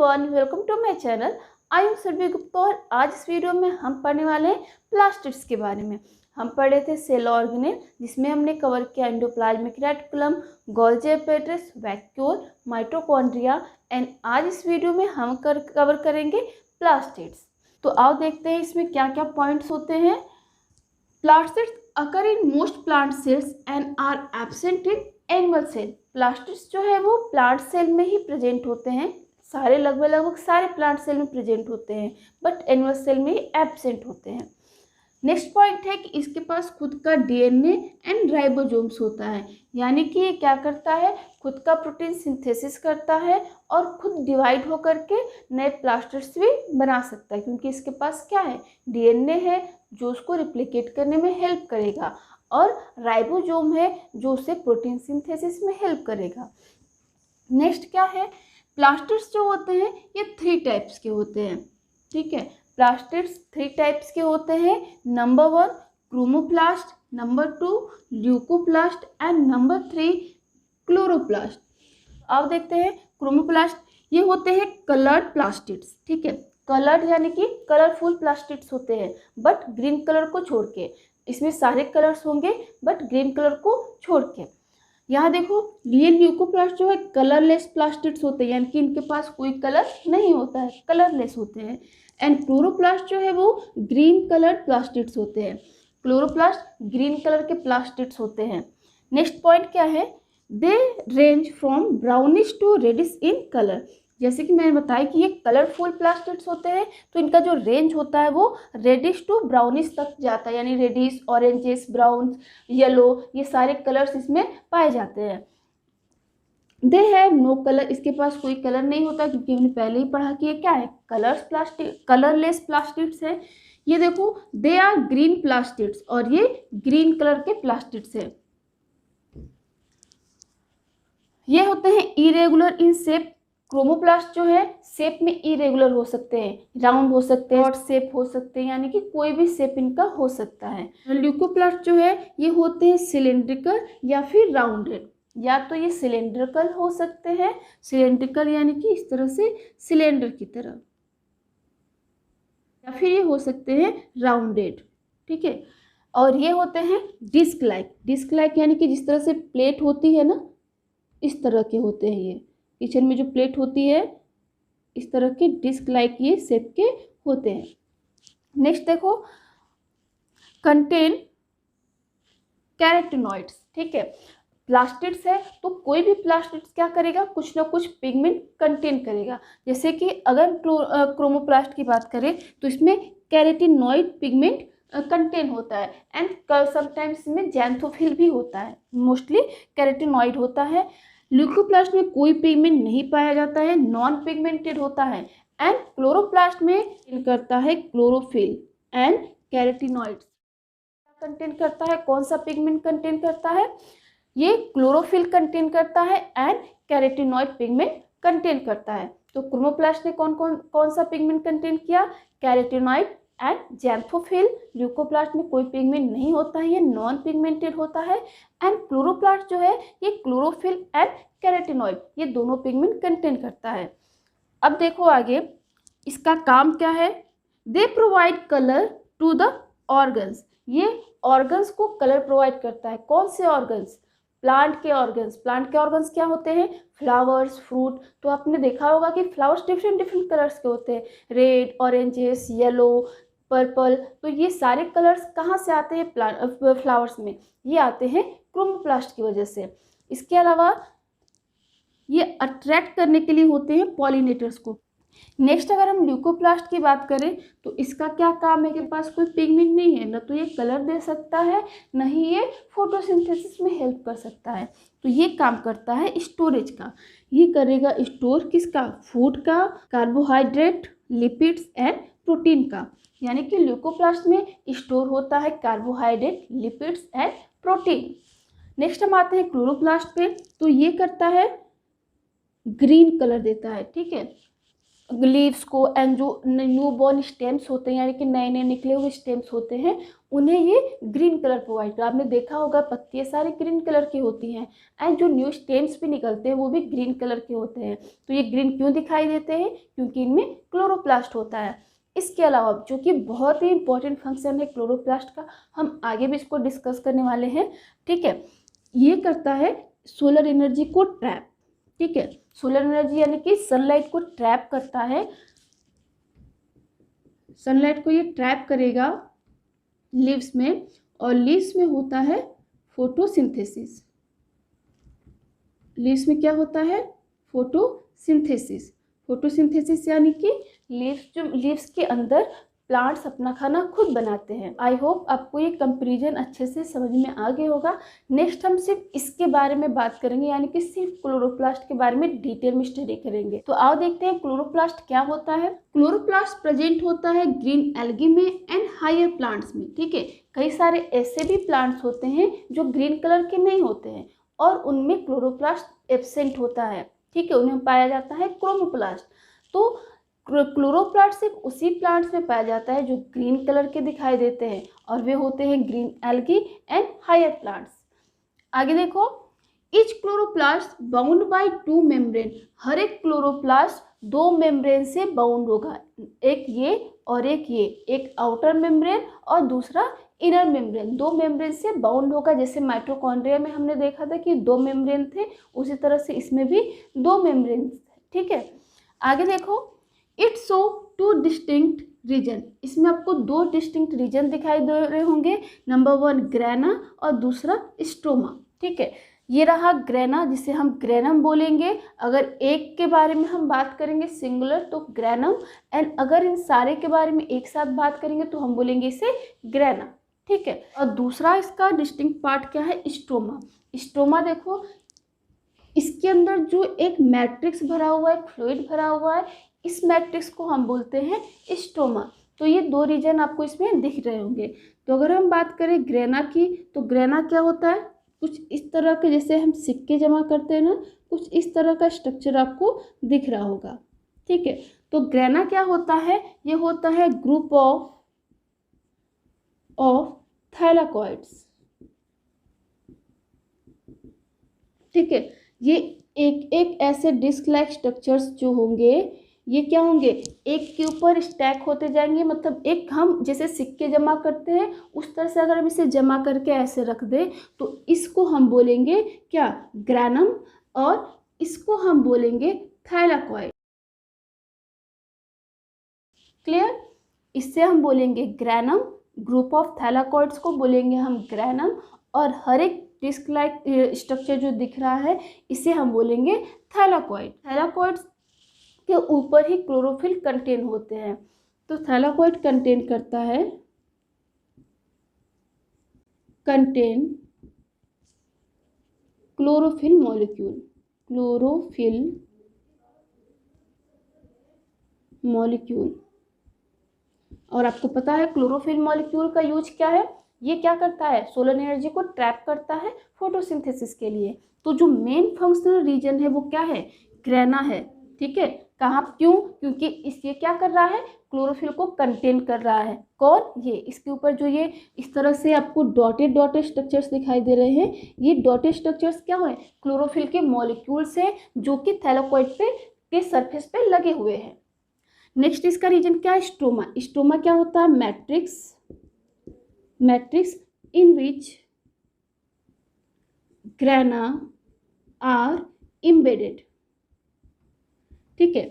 Everyone, welcome to my channel. I am Surabhi Gupta और आज इस वीडियो में हम पढ़ने वाले हैं प्लास्टिड्स के बारे में। हम पढ़े थे सेल ऑर्गेनेल, जिसमें हमने कवर किया endoplasmic reticulum, Golgi apparatus, vacuole, mitochondria and आज इस वीडियो में हम कवर करेंगे प्लास्टिड्स। तो आओ देखते हैं इसमें क्या क्या पॉइंट्स होते हैं। Plastids occur in most plant cells and are absent in animal cell. Plastids जो है वो प्लांट सेल में ही प्रेजेंट होते हैं, सारे लगभग सारे प्लांट सेल में प्रेजेंट होते हैं, बट एनिमल सेल में ही एब्सेंट होते हैं। नेक्स्ट पॉइंट है कि इसके पास खुद का डीएनए एंड राइबोसोम्स होता है, यानी कि ये क्या करता है, खुद का प्रोटीन सिंथेसिस करता है और खुद डिवाइड होकर के नए प्लास्टिड्स भी बना सकता है, क्योंकि इसके पास क्या है, डीएनए है जो उसको रिप्लिकेट करने में हेल्प करेगा और राइबोसोम है जो उसे प्रोटीन सिंथेसिस में हेल्प करेगा। नेक्स्ट क्या है, प्लास्टिड्स जो होते हैं ये 3 टाइप्स के होते हैं। ठीक है, प्लास्टिड्स 3 टाइप्स के होते हैं। Number 1 chromoplast, number 2 leucoplast and number 3 chloroplast. अब देखते हैं क्रोमोप्लास्ट, ये होते हैं कलर्ड प्लास्टिड्स। ठीक है, कलर्ड यानी कि कलरफुल प्लास्टिड्स होते हैं, बट ग्रीन कलर को छोड़ के। इसमें सारे कलर्स होंगे बट ग्रीन कलर को छोड़ के। यहाँ देखो, ये ल्यूकोप्लास्ट जो है कलरलेस प्लास्टिड्स होते हैं, यानी कि इनके पास कोई कलर नहीं होता है, कलरलेस होते हैं। एंड क्लोरोप्लास्ट जो है वो ग्रीन कलर प्लास्टिड्स होते हैं। क्लोरोप्लास्ट ग्रीन कलर के प्लास्टिड्स होते हैं। नेक्स्ट पॉइंट क्या है, they range from brownish to reddish in colour. जैसे कि मैंने बताया कि ये कलरफुल प्लास्टिड्स होते हैं, तो इनका जो रेंज होता है वो रेडिश टू ब्राउनिश तक जाता है, यानी रेडिश, ऑरेंजेस, ब्राउन, येलो, ये सारे कलर्स इसमें पाए जाते हैं। दे हैव नो कलर, इसके पास कोई कलर नहीं होता, क्योंकि हमने पहले ही पढ़ा कि ये क्या है, कलरलेस प्लास्टिड्स है। ये देखो, दे आर ग्रीन प्लास्टिड्स और ये ग्रीन कलर के प्लास्टिड्स है। ये होते हैं इरेगुलर इन शेप। क्रोमोप्लास्ट जो है शेप में इरेगुलर हो सकते हैं, राउंड हो सकते हैं, डॉट शेप हो सकते हैं, यानी कि कोई भी शेप इनका हो सकता है। ल्यूकोप्लास्ट जो है ये होते हैं सिलेंड्रिकल या फिर राउंडेड। या तो ये सिलेंड्रिकल हो सकते हैं, सिलेंड्रिकल यानी कि इस तरह से सिलेंडर की तरह, या फिर ये हो सकते हैं राउंडेड। ठीक है, और ये होते हैं डिस्क लाइक। डिस्क लाइक यानी कि जिस तरह से प्लेट होती है ना, इस तरह के होते हैं। ये किचन में जो प्लेट होती है, इस तरह के डिस्क लाइक ये शेप के होते हैं। नेक्स्ट देखो, कंटेन कैरोटीनॉइड्स। ठीक है, प्लास्टिड्स है तो कोई भी प्लास्टिड्स क्या करेगा, कुछ ना कुछ पिगमेंट कंटेन करेगा। जैसे कि अगर क्रोमोप्लास्ट की बात करें तो इसमें कैरोटीनॉइड पिगमेंट कंटेन होता है, एंड समटाइम्स इसमें जैंथोफिल भी होता है, मोस्टली कैरोटीनॉइड होता है। ल्यूकोप्लास्ट में कोई पिगमेंट नहीं पाया जाता है, नॉन पिगमेंटेड होता है। एंड क्लोरोप्लास्ट में करता है क्लोरोफिल एंड कैरोटीनॉइड्स। कंटेन करता है, कौन सा पिगमेंट कंटेन करता है, ये क्लोरोफिल कंटेन करता है एंड कैरोटीनॉइड पिगमेंट कंटेन करता है। तो क्रोमोप्लास्ट ने कौन सा पिगमेंट कंटेन किया, कैरोटीनॉइड एंड जैंथोफिल। ल्यूकोप्लास्ट में कोई पिगमेंट नहीं होता है, ये नॉन पिगमेंटेड होता है। एंड क्लोरोप्लास्ट जो है ये क्लोरोफिल एंड कैरोटीनॉइड, ये दोनों पिगमेंट कंटेन करता है। अब देखो आगे इसका काम क्या है, they provide colour to the organs. ये ऑर्गन्स को कलर प्रोवाइड करता है। कौन से ऑर्गन्स, प्लांट के ऑर्गन्स। प्लांट के ऑर्गन्स क्या होते हैं, फ्लावर्स, फ्रूट। तो आपने देखा होगा कि फ्लावर्स डिफरेंट कलर्स के होते हैं, रेड, ऑरेंजेस, येलो, पर्पल। तो ये सारे कलर्स कहाँ से आते हैं फ्लावर्स में, ये आते हैं क्रोमोप्लास्ट की वजह से। इसके अलावा ये अट्रैक्ट करने के लिए होते हैं पॉलिनेटर्स को। नेक्स्ट अगर हम ल्यूकोप्लास्ट की बात करें तो इसका क्या काम है, कि पास कोई पिगमेंट नहीं है, न तो ये कलर दे सकता है, न ही ये फोटोसिंथेसिस में हेल्प कर सकता है। तो ये काम करता है स्टोरेज का। ये करेगा स्टोर किसका, फूड का, कार्बोहाइड्रेट, लिपिड्स एंड प्रोटीन का। यानी कि ल्यूकोप्लास्ट में स्टोर होता है carbohydrate, lipids and protein. Next हम आते हैं क्लोरोप्लास्ट पे, तो ये करता है ग्रीन कलर देता है। ठीक है, लीव्स को एंड जो न्यू बॉर्न स्टेम्स होते हैं यानी कि नए नए निकले हुए स्टेम्स होते हैं उन्हें ये ग्रीन कलर प्रोवाइड कर। आपने देखा होगा पत्तियाँ सारी ग्रीन कलर की होती हैं एंड जो न्यू स्टेम्स भी निकलते हैं वो भी ग्रीन कलर के होते हैं। तो ये ग्रीन क्यों दिखाई देते हैं? क्योंकि इनमें क्लोरोप्लास्ट होता है। इसके अलावा जो कि बहुत ही इंपॉर्टेंट फंक्शन है क्लोरोप्लास्ट का, हम आगे भी इसको डिस्कस करने वाले हैं, ठीक है। ये करता है सोलर एनर्जी को ट्रैप, ठीक है। सोलर एनर्जी यानी कि सनलाइट को ट्रैप करता है, सनलाइट को ये ट्रैप करेगा लीव्स में, और लीव्स में होता है फोटोसिंथेसिस। लीव्स में क्या होता है? फोटोसिंथेसिस। फोटोसिंथेसिस यानी कि लीव्स के अंदर प्लांट्स अपना खाना खुद बनाते हैं। आई होप आपको ये कंपैरिजन अच्छे से समझ में आ गया होगा। नेक्स्ट हम सिर्फ इसके बारे में बात करेंगे यानी कि सिर्फ क्लोरोप्लास्ट के बारे में डिटेल में स्टडी करेंगे। तो आओ देखते हैं क्लोरोप्लास्ट क्या होता है। क्लोरोप्लास्ट प्रेजेंट होता है ग्रीन एल्गी में एंड हायर प्लांट्स में, ठीक है। कई सारे ऐसे भी प्लांट्स होते हैं जो ग्रीन कलर के नहीं होते हैं और उनमें क्लोरोप्लास्ट एब्सेंट होता है, ठीक है, उन्हें पाया जाता है क्रोमोप्लास्ट। तो क्लोरोप्लास्ट सिर्फ उसी प्लांट्स में पाया जाता है जो ग्रीन कलर के दिखाई देते हैं और वे होते हैं green algae and higher plants. आगे देखो, each chloroplast bound by 2 membrane. हर एक क्लोरोप्लास्ट 2 मेम्ब्रेन से बाउंड होगा, एक ये और एक ये, एक आउटर मेम्ब्रेन और दूसरा इनर मेम्ब्रेन। 2 मेम्ब्रेन से बाउंड होगा। जैसे माइटोकॉन्ड्रिया में हमने देखा था कि 2 मेम्ब्रेन थे, उसी तरह से इसमें भी 2 मेम्ब्रेन थे, ठीक है। आगे देखो, इट शो 2 डिस्टिंक्ट रीजन। इसमें आपको 2 डिस्टिंक्ट रीजन दिखाई दे रहे होंगे, नंबर 1 ग्रेना और दूसरा स्ट्रोमा, ठीक है। ये रहा ग्रेना जिसे हम ग्रेनम बोलेंगे। अगर एक के बारे में हम बात करेंगे सिंगुलर तो ग्रेनम, एंड अगर इन सारे के बारे में एक साथ बात करेंगे तो हम बोलेंगे इसे ग्रेना, ठीक है। और दूसरा इसका डिस्टिंक्ट पार्ट क्या है? स्ट्रोमा। स्ट्रोमा देखो, इसके अंदर जो एक मैट्रिक्स भरा हुआ है, फ्लूइड भरा हुआ है, इस मैट्रिक्स को हम बोलते हैं स्ट्रोमा। तो ये 2 रीजन आपको इसमें दिख रहे होंगे। तो अगर हम बात करें ग्रेना की, तो ग्रेना क्या होता है? कुछ इस तरह के, जैसे हम सिक्के जमा करते हैं ना, कुछ इस तरह का स्ट्रक्चर आपको दिख रहा होगा, ठीक है। तो ग्रेना क्या होता है? ये होता है ग्रुप ऑफ थैलाकॉइड्स, ठीक है। ये एक एक ऐसे डिस्क लाइक स्ट्रक्चर्स जो होंगे, ये क्या होंगे? एक के ऊपर स्टैक होते जाएंगे। मतलब एक, हम जैसे सिक्के जमा करते हैं उस तरह से अगर हम इसे जमा करके ऐसे रख दें तो इसको हम बोलेंगे क्या? ग्रैनम। और इसको हम बोलेंगे थैलाकॉइड। क्लियर? इससे हम बोलेंगे ग्रैनम, ग्रुप ऑफ थैलाकॉइड्स को बोलेंगे हम ग्रैनम, और हर एक डिस्क लाइक स्ट्रक्चर जो दिख रहा है इसे हम बोलेंगे थैलाकॉइड। थैलाकॉइड्स के ऊपर ही क्लोरोफिल कंटेन होते हैं। तो थैलाकॉइड कंटेन करता है, contain chlorophyll molecule, chlorophyll molecule. और आपको पता है क्लोरोफिल मॉलिक्यूल का यूज क्या है? ये क्या करता है? सोलर एनर्जी को ट्रैप करता है फोटोसिंथेसिस के लिए। तो जो मेन फंक्शनल रीजन है वो क्या है? ग्रेना है, ठीक है। कहाँ? क्यों? क्योंकि ये क्या कर रहा है? क्लोरोफिल को कंटेन कर रहा है। कौन? ये। इसके ऊपर जो ये इस तरह से आपको डॉटेड डॉटेड स्ट्रक्चर्स दिखाई दे रहे हैं, ये डॉटेड स्ट्रक्चर्स क्या है? क्लोरोफिल के मॉलिक्यूल्स हैं जो कि थैलाकॉइड के सरफेस पे लगे हुए हैं। नेक्स्ट इसका रीजन क्या है? स्ट्रोमा। स्ट्रोमा क्या होता है? Matrix in which grana are embedded, ठीक है।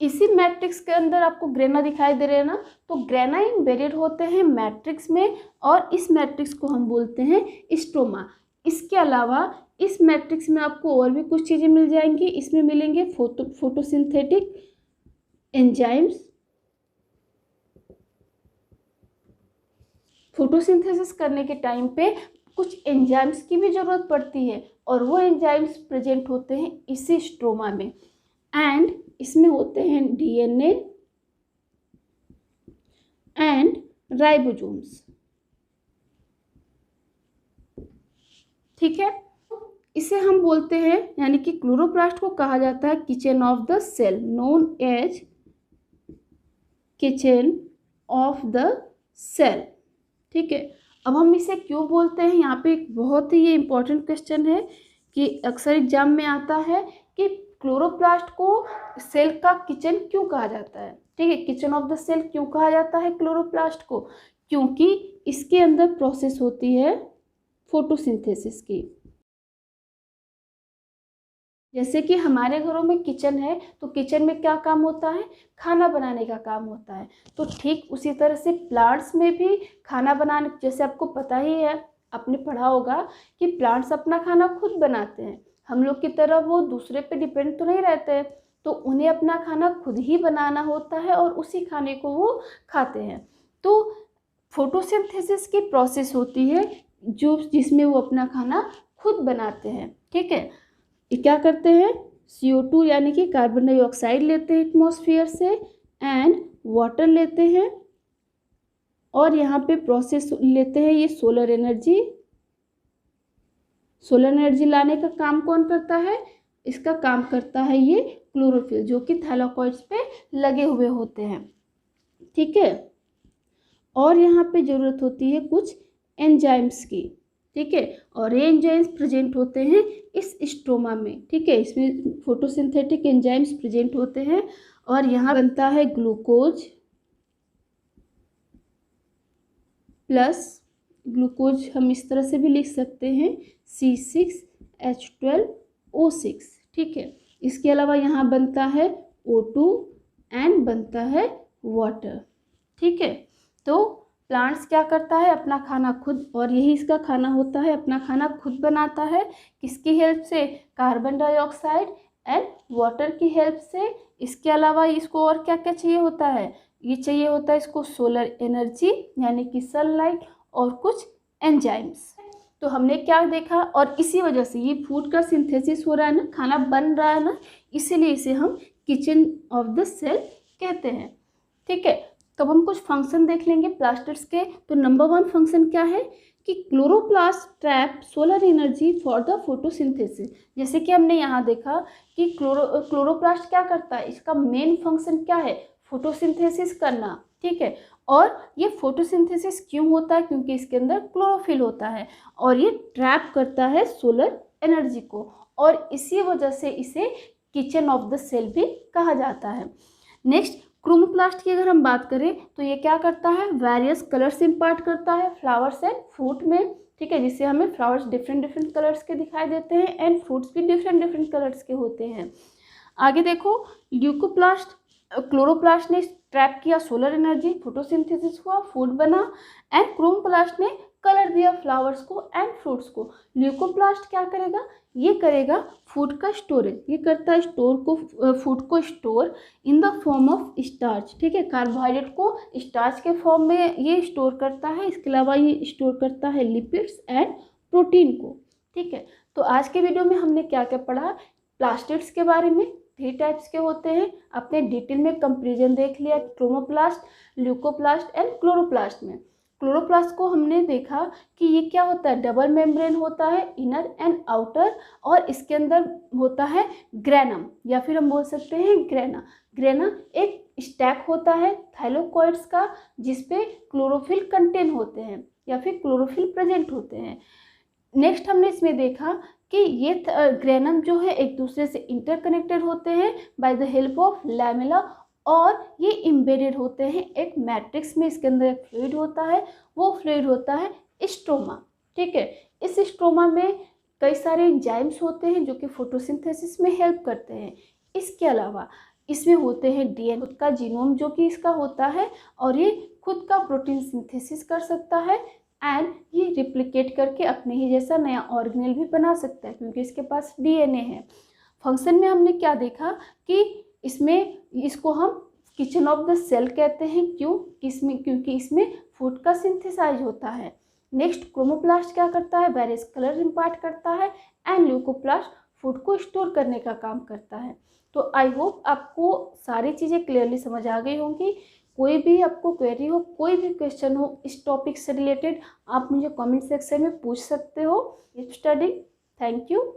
इसी मैट्रिक्स के अंदर आपको ग्रेना दिखाई दे रहे हैं ना, तो ग्रेना इम्बेडेड होते हैं मैट्रिक्स में, और इस मैट्रिक्स को हम बोलते हैं स्ट्रोमा। इसके अलावा इस मैट्रिक्स में आपको और भी कुछ चीज़ें मिल जाएंगी। इसमें मिलेंगे फोटोसिंथेटिक एंजाइम्स। फोटोसिंथेसिस करने के टाइम पे कुछ एंजाइम्स की भी ज़रूरत पड़ती है, और वो एंजाइम्स प्रेजेंट होते हैं इसी स्ट्रोमा में। एंड इसमें होते हैं डीएनए एंड राइबोसोम्स, ठीक है। इसे हम बोलते हैं, यानी कि क्लोरोप्लास्ट को कहा जाता है kitchen of the cell, known as kitchen of the cell. ठीक है, अब हम इसे क्यों बोलते हैं, यहाँ पे एक बहुत ही ये इम्पोर्टेंट क्वेश्चन है कि अक्सर एग्जाम में आता है कि क्लोरोप्लास्ट को सेल का किचन क्यों कहा जाता है। ठीक है, किचन ऑफ द सेल क्यों कहा जाता है क्लोरोप्लास्ट को, क्योंकि इसके अंदर प्रोसेस होती है फोटोसिंथेसिस की। जैसे कि हमारे घरों में किचन है तो किचन में क्या काम होता है, खाना बनाने का काम होता है। तो ठीक उसी तरह से प्लांट्स में भी खाना बनाने, जैसे आपको पता ही है, आपने पढ़ा होगा कि प्लांट्स अपना खाना खुद बनाते हैं। हम लोग की तरह वो दूसरे पे डिपेंड तो नहीं रहते हैं, तो उन्हें अपना खाना खुद ही बनाना होता है और उसी खाने को वो खाते हैं। तो फोटोसिंथेसिस की प्रोसेस होती है जिसमें वो अपना खाना खुद बनाते हैं। ठीक है, ये क्या करते हैं, CO2 यानी कि कार्बन डाइऑक्साइड लेते हैं एटमॉस्फेयर से एंड वाटर लेते हैं, और यहाँ पे प्रोसेस लेते हैं ये सोलर एनर्जी। सोलर एनर्जी लाने का काम कौन करता है, इसका काम करता है ये क्लोरोफिल, जो कि थैलाकोइड्स पे लगे हुए होते हैं। ठीक है, और यहाँ पे ज़रूरत होती है कुछ एंजाइम्स की। ठीक है, और ये एंजाइम्स प्रेजेंट होते हैं इस स्ट्रोमा में। ठीक है, इसमें फोटोसिंथेटिक एंजाइम्स प्रेजेंट होते हैं, और यहाँ बनता है ग्लूकोज प्लस, ग्लूकोज हम इस तरह से भी लिख सकते हैं C6H12O6। ठीक है, इसके अलावा यहाँ बनता है O2 एंड बनता है वाटर। ठीक है, तो प्लांट्स क्या करता है, अपना खाना खुद, और यही इसका खाना होता है, अपना खाना खुद बनाता है। किसकी हेल्प से, कार्बन डाइऑक्साइड एंड वाटर की हेल्प से। इसके अलावा इसको और क्या क्या चाहिए होता है, ये चाहिए होता है इसको सोलर एनर्जी यानी कि सनलाइट और कुछ एंजाइम्स। तो हमने क्या देखा, और इसी वजह से ये फूड का सिंथेसिस हो रहा है ना, खाना बन रहा है ना, इसीलिए इसे हम किचन ऑफ द सेल कहते हैं। ठीक है, तो हम कुछ फंक्शन देख लेंगे प्लास्टिड्स के। तो नंबर 1 फंक्शन क्या है कि chloroplast trap solar energy for the photosynthesis. जैसे कि हमने यहाँ देखा कि क्लोरोप्लास्ट क्या करता है, इसका मेन फंक्शन क्या है, फोटोसिंथेसिस करना। ठीक है, और ये फोटोसिंथेसिस क्यों होता है, क्योंकि इसके अंदर क्लोरोफिल होता है और ये ट्रैप करता है सोलर एनर्जी को, और इसी वजह से इसे किचन ऑफ द सेल भी कहा जाता है। नेक्स्ट, क्रोमोप्लास्ट की अगर हम बात करें तो ये क्या करता है, वेरियस कलर्स इम्पार्ट करता है फ्लावर्स एंड फ्रूट में। ठीक है, जिससे हमें फ्लावर्स डिफरेंट डिफरेंट कलर्स के दिखाई देते हैं एंड फ्रूट्स भी डिफरेंट डिफरेंट कलर्स के होते हैं। आगे देखो, ल्यूकोप्लास्ट, क्लोरोप्लास्ट ने ट्रैप किया सोलर एनर्जी, फोटोसिंथेसिस हुआ, फूड बना, एंड क्रोमोप्लास्ट ने कलर दिया फ्लावर्स को एंड फ्रूट्स को। ल्यूकोप्लास्ट क्या करेगा, ये करेगा फूड का स्टोरेज, ये करता है स्टोर को, फूड को store in the form of starch. ठीक है, कार्बोहाइड्रेट को स्टार्च के फॉर्म में ये स्टोर करता है। इसके अलावा ये स्टोर करता है लिपिड्स एंड प्रोटीन को। ठीक है, तो आज के वीडियो में हमने क्या क्या पढ़ा, प्लास्टिड्स के बारे में, 3 टाइप्स के होते हैं, अपने डिटेल में कंपेरिजन देख लिया क्रोमोप्लास्ट, ल्यूकोप्लास्ट एंड क्लोरोप्लास्ट में। क्लोरोप्लास्ट को हमने देखा कि ये क्या होता है, डबल मेम्ब्रेन होता है, इनर एंड आउटर, और इसके अंदर होता है ग्रेनम, या फिर हम बोल सकते हैं ग्रेना। ग्रेना एक स्टैक होता है थाइलोकॉइड्स का, जिसपे क्लोरोफिल कंटेन होते हैं या फिर क्लोरोफिल प्रेजेंट होते हैं। नेक्स्ट हमने इसमें देखा कि ये ग्रेनम जो है एक दूसरे से इंटरकनेक्टेड होते हैं by the help of lamella, और ये इम्बेडेड होते हैं एक मैट्रिक्स में। इसके अंदर एक फ्लूइड होता है, वो फ्लूइड होता है स्ट्रोमा। ठीक है, इस स्ट्रोमा में कई सारे एंजाइम्स होते हैं जो कि फोटोसिंथेसिस में हेल्प करते हैं। इसके अलावा इसमें होते हैं डीएनए, खुद का जीनोम जो कि इसका होता है, और ये खुद का प्रोटीन सिंथेसिस कर सकता है एंड ये रिप्लिकेट करके अपने ही जैसा नया ऑर्गेनेल भी बना सकता है, क्योंकि इसके पास डीएनए है। फंक्शन में हमने क्या देखा कि इसमें, इसको हम किचन ऑफ द सेल कहते हैं, क्योंकि इसमें फूड का सिंथेसाइज होता है। नेक्स्ट, क्रोमोप्लास्ट क्या करता है, वेरियस कलर इम्पार्ट करता है, एंड ल्यूकोप्लास्ट फूड को स्टोर करने का काम करता है। तो आई होप आपको सारी चीज़ें क्लियरली समझ आ गई होंगी। कोई भी आपको क्वेरी हो, कोई भी क्वेश्चन हो इस टॉपिक से रिलेटेड, आप मुझे कमेंट सेक्शन में पूछ सकते हो। Keep studying, thank you.